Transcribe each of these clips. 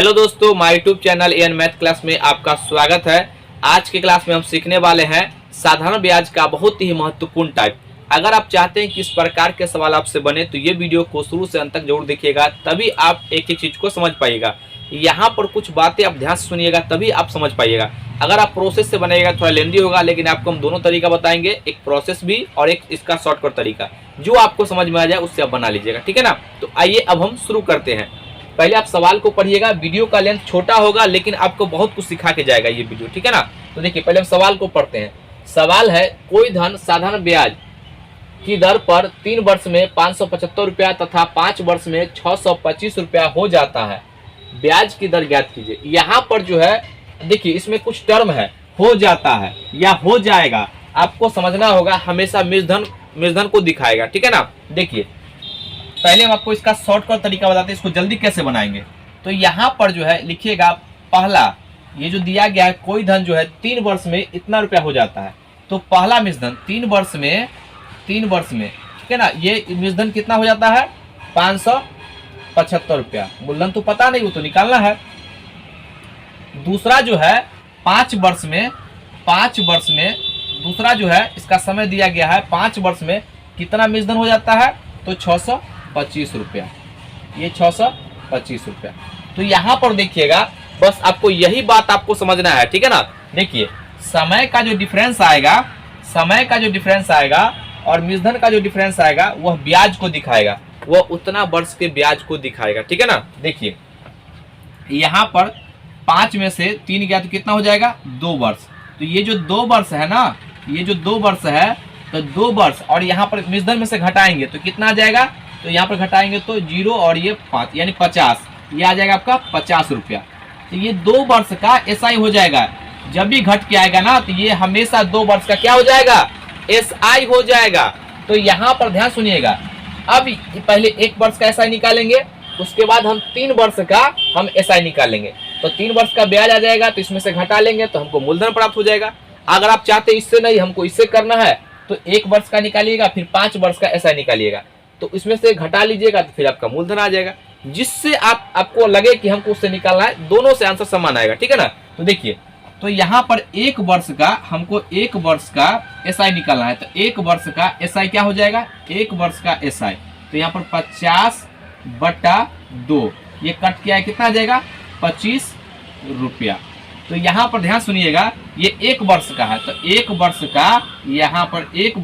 Hello दोस्तों, my YouTube channel AN math class में आपका स्वागत है। आज के क्लास में हम सीखने वाले हैं साधारण ब्याज का बहुत ही महत्वपूर्ण टाइप। अगर आप चाहते हैं कि इस प्रकार के सवाल आपसे बने तो ये वीडियो को शुरू से अंत तक जरूर देखिएगा, तभी आप एक एक चीज को समझ पाइएगा। यहाँ पर कुछ बातें आप ध्यान से सुनिएगा तभी आप समझ पाइएगा। अगर आप प्रोसेस से बनाइएगा थोड़ा लेंदी होगा, लेकिन आपको हम दोनों तरीका बताएंगे, एक प्रोसेस भी और एक इसका शॉर्टकट तरीका। जो आपको समझ में आ जाए उससे आप बना लीजिएगा, ठीक है ना। तो आइए अब हम शुरू करते हैं। पहले आप सवाल को पढ़िएगा। वीडियो का लेंथ छोटा होगा लेकिन आपको बहुत कुछ सिखा के जाएगा ये वीडियो, ठीक है ना। तो देखिए पहले हम सवाल को पढ़ते हैं। सवाल है, कोई धन साधारण ब्याज की दर पर 3 वर्ष में 575 रुपया तथा 5 वर्ष में 625 रुपया हो जाता है। ब्याज की दर ज्ञात कीजिए। यहाँ पर जो है देखिए इसमें कुछ टर्म है, हो जाता है या हो जाएगा, आपको समझना होगा। हमेशा मूलधन को दिखाएगा, ठीक है ना। देखिए पहले हम आपको इसका शॉर्टकट तरीका बताते हैं, इसको जल्दी कैसे बनाएंगे। तो यहाँ पर जो है लिखिएगा, पहला ये जो दिया गया है, कोई धन जो है 3 वर्ष में इतना रुपया हो जाता है। तो पहला मूलधन 3 वर्ष में, ठीक है ना, ये मूलधन कितना हो जाता है 575 रुपया। मूलधन तो पता नहीं, वो तो निकालना है। दूसरा जो है 5 वर्ष में, दूसरा जो है इसका समय दिया गया है 5 वर्ष में कितना मूलधन हो जाता है, तो 625 रुपया। ये 625 रुपया। तो यहाँ पर देखिएगा, बस आपको यही बात आपको समझना है, ठीक है ना। देखिए समय का जो डिफरेंस आएगा और मूलधन का जो डिफरेंस आएगा वह ब्याज को दिखाएगा, वह उतना वर्ष के ब्याज को दिखाएगा, ठीक है ना। देखिए यहाँ पर 5 में से 3 गया तो कितना हो जाएगा 2 वर्ष। तो ये जो 2 वर्ष है ना, ये जो 2 वर्ष है, तो 2 वर्ष और यहाँ पर मूलधन में से घटाएंगे तो कितना आ जाएगा, तो यहाँ पर घटाएंगे तो 0 और ये 5 यानी 50, ये आ जाएगा आपका 50 रुपया। तो ये 2 वर्ष का एसआई हो जाएगा। जब भी घट के आएगा ना तो ये हमेशा 2 वर्ष का क्या हो जाएगा, एसआई हो जाएगा। तो यहाँ पर ध्यान सुनिएगा। अब पहले 1 वर्ष का एसआई निकालेंगे, उसके बाद हम 3 वर्ष का हम एसआई निकालेंगे। तो 3 वर्ष का ब्याज आ जाएगा, तो इसमें से घटा लेंगे तो हमको मूलधन प्राप्त हो जाएगा। अगर आप चाहते इससे नहीं, हमको इससे करना है, तो 1 वर्ष का निकालिएगा, फिर 5 वर्ष का एसआई निकालिएगा, तो इसमें से घटा लीजिएगा तो फिर आपका मूलधन आ जाएगा। जिससे आपको लगे कि हमको उससे निकालना है, दोनों से आंसर समान आएगा, ठीक है ना। तो देखिए, तो यहाँ पर 1 वर्ष का हमको 1 वर्ष का एसआई निकालना है। तो 1 वर्ष का एसआई क्या हो जाएगा, 1 वर्ष का एसआई, तो यहाँ पर 50/2, ये कट किया है, कितना आ जाएगा 25 रुपया। तो यहाँ पर ध्यान सुनिएगा, ये 1 वर्ष का है, तो 1 वर्ष का, यहाँ पर 1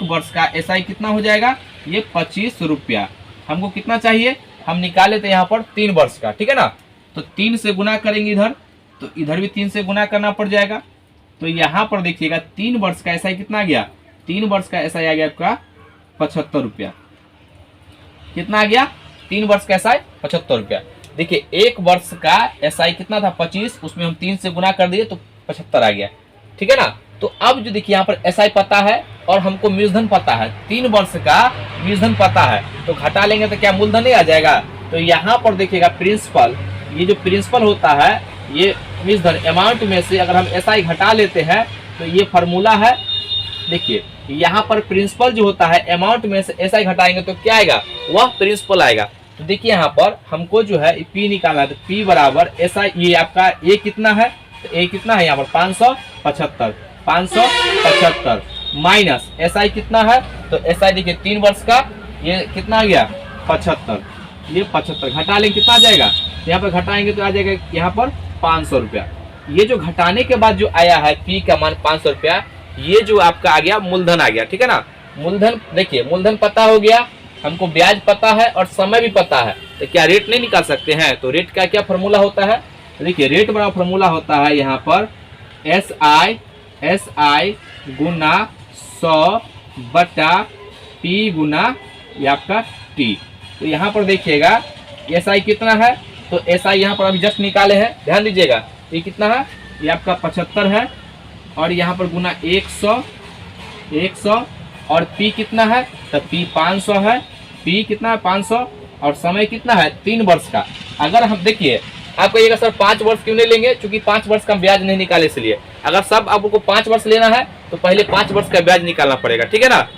वर्ष का एसआई कितना हो जाएगा, ये 25 रुपया। हमको कितना चाहिए, हम निकाले थे यहाँ पर 3 वर्ष का, ठीक है ना। तो 3 से गुना करेंगे इधर, तो इधर भी 3 से गुना करना पड़ जाएगा। तो यहाँ पर देखिएगा 3 वर्ष का एसआई कितना गया, 3 वर्ष का एसआई आ गया आपका 75 रुपया। कितना आ गया, 3 वर्ष का एसआई 75 रुपया। देखिए 1 वर्ष का एसआई कितना था 25, उसमें हम 3 से गुना कर दिए तो 75 आ गया, ठीक है ना। तो अब जो देखिए यहाँ पर एसआई पता है और हमको मूलधन पता है, 3 वर्ष का मूलधन पता है, तो घटा लेंगे तो क्या मूलधन नहीं आ जाएगा। तो यहाँ पर देखिएगा प्रिंसिपल, ये जो प्रिंसिपल होता है, ये मूलधन अमाउंट में से अगर हम एसआई घटा लेते हैं तो ये फार्मूला है। देखिए यहाँ पर प्रिंसिपल जो होता है, अमाउंट में से एसआई घटाएंगे तो क्या आएगा, वह प्रिंसिपल आएगा। तो देखिए यहाँ पर हमको जो है पी निकालना है, तो पी बराबर एसआई, ये आपका ए कितना है, तो ए कितना है यहाँ पर 575 माइनस एसआई कितना है, तो एसआई देखिए 3 वर्ष का ये कितना आ गया 75, ये 75 घटा लेंगे कितना आ जाएगा, यहाँ पर घटाएंगे तो आ जाएगा यहाँ पर 500 रुपया। ये जो घटाने के बाद जो आया है पी का मान 500 रुपया, ये जो आपका आ गया मूलधन आ गया, ठीक है ना। मूलधन देखिए, मूलधन पता हो गया, हमको ब्याज पता है और समय भी पता है, तो क्या रेट नहीं निकाल सकते हैं। तो रेट का क्या फॉर्मूला होता है, देखिए रेट बड़ा फॉर्मूला होता है यहाँ पर एसआई गुना 100/P गुना ये आपका टी। तो यहाँ पर देखिएगा एसआई कितना है, तो एसआई यहाँ पर अभी जस्ट निकाले हैं, ध्यान दीजिएगा। ये कितना है, ये आपका 75 है और यहाँ पर गुना 100 और P कितना है, तो P 500 है, P कितना है 500 और समय कितना है 3 वर्ष का। अगर हम देखिए आपको ये सर 5 वर्ष क्यों नहीं लेंगे, क्योंकि 5 वर्ष का ब्याज नहीं निकाले, इसलिए अगर सब आपको 5 वर्ष लेना है तो पहले 5 वर्ष का ब्याज निकालना पड़ेगा, ठीक है ना।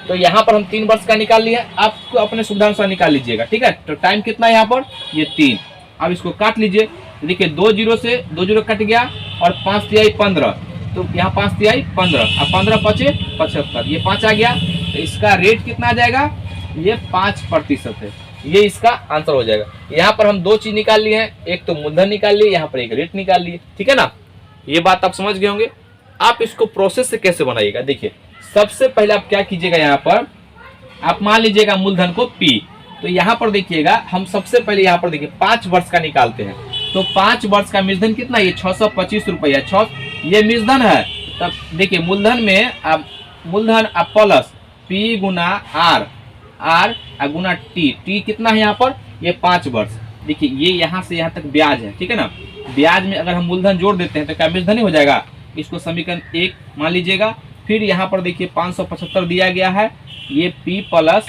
तो यहाँ पर हम 3 वर्ष का निकाल लिए, आपको अपने सुविधा अनुसार निकाल लीजिएगा, ठीक है। तो टाइम कितना है यहाँ पर, ये 3, अब इसको काट लीजिए। देखिए 2 जीरो से 2 जीरो कट गया और 5 तिहाई 15, तो यहाँ 5 तिहाई 15 अब 15 पचे 75, ये 5 आ गया। तो इसका रेट कितना आ जाएगा, ये 5% है। ये इसका आंसर हो जाएगा। यहाँ पर हम 2 चीज निकाल लिए हैं, एक तो मूलधन निकाल लिए, यहाँ पर एक रेट निकाल लिए, ठीक है ना। ये बात आप समझ गए होंगे। आप इसको प्रोसेस से कैसे बनाइएगा, देखिए सबसे पहले आप क्या कीजिएगा, यहाँ पर आप मान लीजिएगा मूलधन को P। तो यहाँ पर देखिएगा हम सबसे पहले यहाँ पर देखिए 5 वर्ष का निकालते हैं। तो 5 वर्ष का मूलधन कितना, ये 625 रुपया, ये मूलधन है। तब देखिए मूलधन में अब मूलधन अब प्लस P गुना R गुना T कितना है यहाँ पर, ये 5 वर्ष। देखिए ये यहाँ से यहाँ तक ब्याज है, ठीक है ना। ब्याज में अगर हम मूलधन जोड़ देते हैं तो क्या मूलधन ही हो जाएगा। इसको समीकरण 1 मान लीजिएगा। फिर यहाँ पर देखिए 575 दिया गया है, ये P प्लस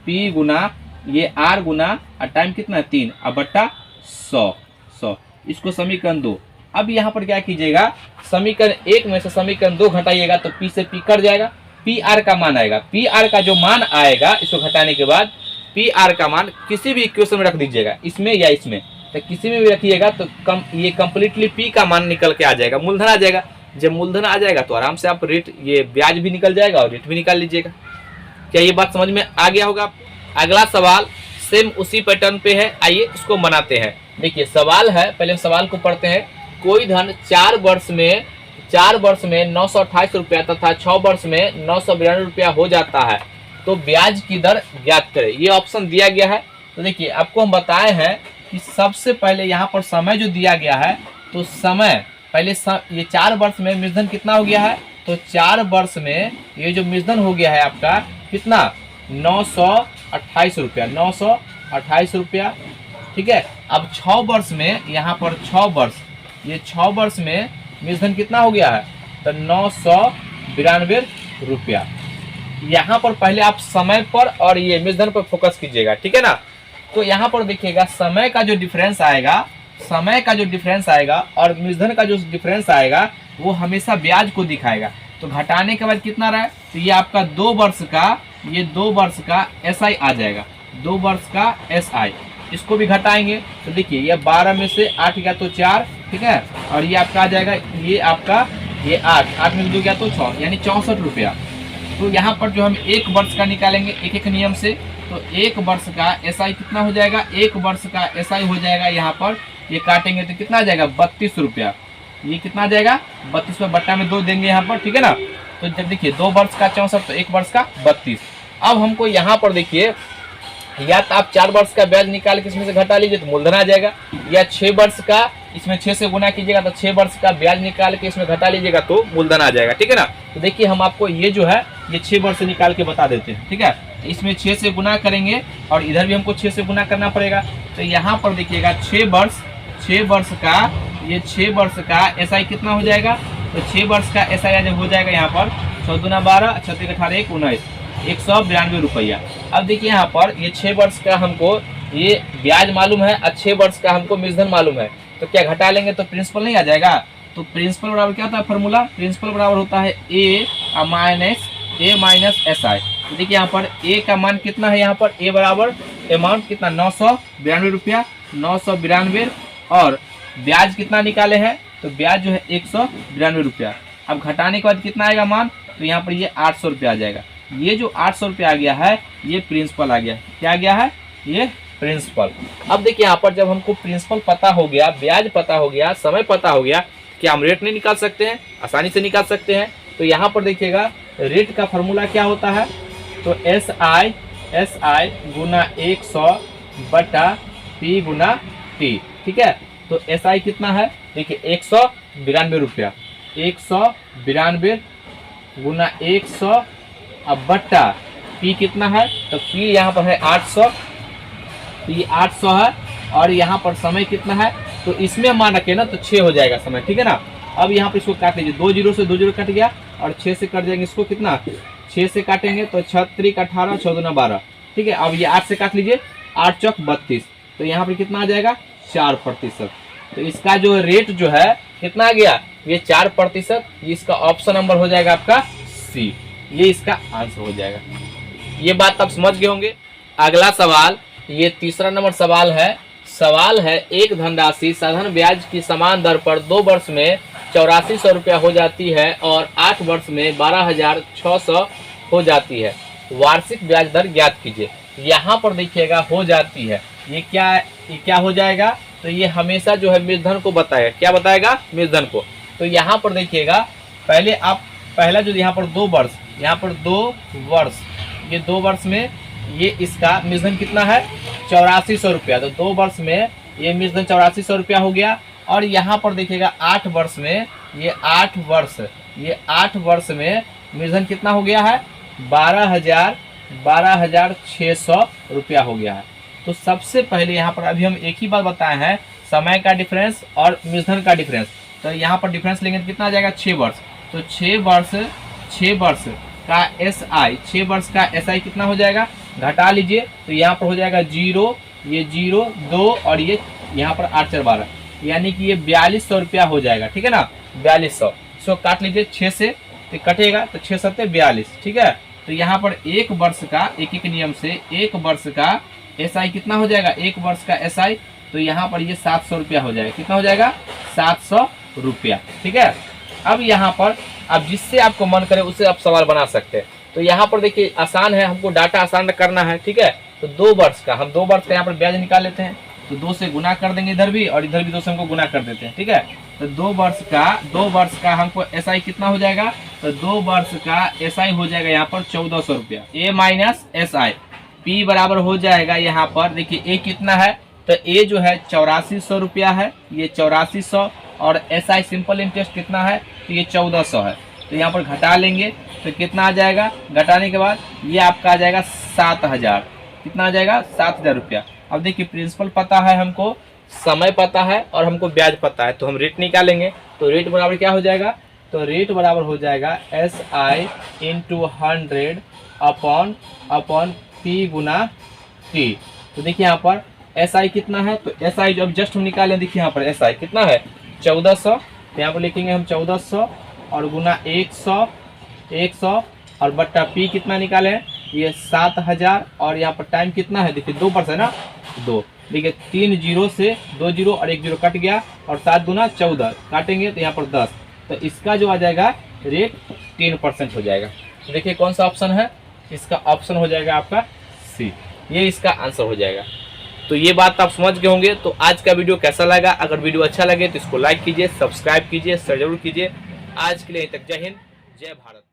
P गुना ये R गुना टाइम कितना 3 अब बट्टा 100। इसको समीकरण 2। अब यहाँ पर क्या कीजिएगा, समीकरण 1 में से समीकरण 2 घटाइएगा तो P से P कट जाएगा, PR का मान आएगा। PR का जो मान आएगा इसको घटाने के बाद PR का मान किसी भी इक्वेशन में रख दीजिएगा, इसमें या इसमें, तो किसी में भी रखिएगा तो ये कंप्लीटली P का मान निकल के आ जाएगा, मूलधन आ जाएगा। जब मूलधन आ जाएगा तो आराम से आप रेट, ये ब्याज भी निकल जाएगा और रेट भी निकाल लीजिएगा। क्या ये बात समझ में आ गया होगा। अगला सवाल सेम उसी पैटर्न पे है, आइए इसको बनाते हैं। देखिए सवाल है, पहले सवाल को पढ़ते हैं। कोई धन 4 वर्ष में 928 रुपया तथा 6 वर्ष में 992 रुपया हो जाता है, तो ब्याज की दर ज्ञात करें। ये ऑप्शन दिया गया है। तो देखिए आपको हम बताए हैं कि सबसे पहले यहाँ पर समय जो दिया गया है, तो समय पहले ये 4 वर्ष में मूलधन कितना हो गया है, तो 4 वर्ष में ये जो मूलधन हो गया है आपका कितना 928 रुपया, 928 रुपया, ठीक है। अब 6 वर्ष में यहाँ पर 6 वर्ष में मूलधन कितना हो गया है, तो 992 रुपया। यहाँ पर पहले आप समय पर और ये मूलधन पर फोकस कीजिएगा, ठीक है ना। तो यहाँ पर देखिएगा समय का जो डिफरेंस आएगा और मूलधन का जो डिफरेंस आएगा वो हमेशा ब्याज को दिखाएगा। तो घटाने के बाद कितना रहा है, तो ये आपका 2 वर्ष का SI आ जाएगा, 2 वर्ष का SI। इसको भी घटाएंगे तो देखिए ये 12 में से 8 गया तो 4, ठीक है, और ये आपका आ जाएगा, ये आपका ये 8 में 2 गया तो 6, यानी 64 रुपया। तो यहाँ पर जो हम 1 वर्ष का निकालेंगे एक नियम से, तो 1 वर्ष का SI कितना हो जाएगा, 1 वर्ष का SI हो जाएगा, यहाँ पर ये काटेंगे तो कितना आ जाएगा 32 रुपया। ये कितना आ जाएगा 32 में बट्टा में 2 देंगे यहाँ पर, ठीक है ना। तो जब देखिए 2 वर्ष का 64 तो 1 वर्ष का 32। अब हमको यहाँ पर देखिए या तो आप 4 वर्ष का ब्याज निकाल के इसमें से घटा लीजिए तो मूलधन आ जाएगा, या 6 वर्ष का इसमें 6 से गुना कीजिएगा तो 6 वर्ष का ब्याज निकाल के इसमें घटा लीजिएगा तो मूलधन आ जाएगा, ठीक है ना। तो देखिए हम आपको ये जो है ये 6 वर्ष से निकाल के बता देते हैं, ठीक है। इसमें 6 से गुना करेंगे और इधर भी हमको 6 से गुना करना पड़ेगा। तो यहाँ पर देखिएगा 6 वर्ष का SI कितना हो जाएगा, तो 6 वर्ष का SI हो जाएगा यहाँ पर 14 दूना 12, 36 18 19, 192 रुपया। अब देखिए यहाँ पर ये 6 वर्ष का हमको ये ब्याज मालूम है और 6 वर्ष का हमको मूलधन मालूम है, तो क्या घटा लेंगे तो प्रिंसिपल नहीं आ जाएगा। तो प्रिंसिपल बराबर क्या होता है फॉर्मूला, प्रिंसिपल बराबर होता है A माइनस SI। तो देखिए यहाँ पर A का मान कितना है, यहाँ पर A बराबर अमाउंट कितना 992 रुपया, 992, और ब्याज कितना निकाले हैं, तो ब्याज जो है 192 रुपया। अब घटाने के बाद कितना आएगा मान, तो यहाँ पर ये 800 रुपया आ जाएगा। ये जो 800 रुपया आ गया है ये प्रिंसिपल आ गया। क्या आ गया है, ये प्रिंसिपल। अब देखिए यहाँ पर जब हमको प्रिंसिपल पता हो गया, ब्याज पता हो गया, समय पता हो गया, क्या हम रेट नहीं निकाल सकते हैं, आसानी से निकाल सकते हैं। तो यहाँ पर देखिएगा रेट का फॉर्मूला क्या होता है, तो SI गुना 100 बटा P गुना T, ठीक है। तो SI कितना है, देखिए 192 रुपया, 192 गुना 100 अब बट्टा P कितना है, तो P यहाँ पर है 800, P 800 है, और यहाँ पर समय कितना है, तो इसमें मान रखे ना तो 6 हो जाएगा समय, ठीक है ना। अब यहाँ पर इसको काट लीजिए, 2 जीरो से 2 जीरो कट गया और 6 से कट जाएंगे, इसको कितना 6 से काटेंगे तो 36 18, 14 दूना 12, ठीक है। अब ये 8 से काट लीजिए, 8 चौक 32, तो यहाँ पर कितना आ जाएगा 4%। तो इसका जो रेट जो है कितना आ गया, ये 4%। ये इसका ऑप्शन नंबर हो जाएगा आपका C, ये इसका आंसर हो जाएगा। ये बात आप समझ गए होंगे। अगला सवाल, ये तीसरा नंबर सवाल है, सवाल है, एक धनराशि साधारण ब्याज की समान दर पर 2 वर्ष में 8400 रुपया हो जाती है और 8 वर्ष में 12,600 हो जाती है। वार्षिक ब्याज दर ज्ञात कीजिए। यहाँ पर देखिएगा हो जाती है, ये क्या हो जाएगा, तो ये हमेशा जो है मूलधन को बताएगा। क्या बताएगा? मूलधन को। तो यहाँ पर देखिएगा, पहले आप पहला जो यहाँ पर 2 वर्ष, यहाँ पर 2 वर्ष, ये 2 वर्ष में ये इसका मूलधन कितना है? 8400 रुपया। तो 2 वर्ष में ये मूलधन 8400 रुपया हो गया। और यहाँ पर देखिएगा 8 वर्ष में, ये 8 वर्ष में मूलधन कितना हो गया है? 12,600 रुपया हो गया है। तो सबसे पहले यहाँ पर अभी हम एक ही बात बताए हैं, समय का डिफरेंस और मूलधन का डिफरेंस। तो यहाँ पर डिफरेंस लेंगे तो कितना आ जाएगा? 6 वर्ष। तो 6 वर्ष का SI, 6 वर्ष का SI कितना हो जाएगा? घटा लीजिए, तो यहाँ पर हो जाएगा 0, ये 0, 2 और ये यहाँ पर 8 4 12, यानी कि ये 4200 रुपया हो जाएगा। ठीक है ना, 4200। इसको काट लीजिए 6 से, तो कटेगा, तो 6 7 42। ठीक है, तो यहाँ पर 1 वर्ष का एक नियम से 1 वर्ष का SI कितना हो जाएगा? 1 वर्ष का SI, तो यहाँ पर ये 700 रुपया हो जाएगा। कितना हो जाएगा? 700 रुपया। ठीक है, अब यहाँ पर अब जिससे आपको मन करे उससे आप सवाल बना सकते हैं। तो यहाँ पर देखिए आसान है, हमको डाटा आसान करना है। ठीक है, तो 2 वर्ष का, हम 2 वर्ष का यहाँ पर ब्याज निकाल लेते हैं। तो 2 से गुना कर देंगे इधर भी, और इधर भी 2 से हमको गुना कर देते हैं। ठीक है, तो 2 वर्ष का हमको SI कितना हो जाएगा? तो 2 वर्ष का SI हो जाएगा यहाँ पर 1400 रुपया। A माइनस SI, P बराबर हो जाएगा यहाँ पर, देखिए A कितना है? तो A जो है 8400 रुपया है, ये 8400, और SI सिंपल इंटरेस्ट कितना है? तो ये 1400 है। तो यहाँ पर घटा लेंगे तो कितना आ जाएगा? घटाने के बाद ये आपका आ जाएगा 7000। कितना आ जाएगा? 7000 रुपया। अब देखिए प्रिंसिपल पता है हमको, समय पता है और हमको ब्याज पता है, तो हम रेट निकालेंगे। तो रेट बराबर क्या हो जाएगा? तो रेट बराबर हो जाएगा SI इंटू 100 अपॉन P गुना T। तो देखिए यहाँ पर SI कितना है? तो SI जो अब जस्ट हम निकालें, देखिए यहाँ पर SI कितना है? 1400। तो यहाँ पर लिखेंगे हम 1400 और गुना 100 और बट्टा P कितना निकाले? ये 7000, और यहाँ पर टाइम कितना है? देखिए 2 वर्ष है ना, 2। देखिए 3 0 से 2 0 और 1 0 कट गया, और 7 गुना 14 काटेंगे तो यहाँ पर 10। तो इसका जो आ जाएगा रेट 10% हो जाएगा। तो देखिए कौन सा ऑप्शन है? इसका ऑप्शन हो जाएगा आपका C, ये इसका आंसर हो जाएगा। तो ये बात आप समझ गए होंगे। तो आज का वीडियो कैसा लगा? अगर वीडियो अच्छा लगे तो इसको लाइक कीजिए, सब्सक्राइब कीजिए, शेयर जरूर कीजिए। आज के लिए तक, जय हिंद, जय भारत।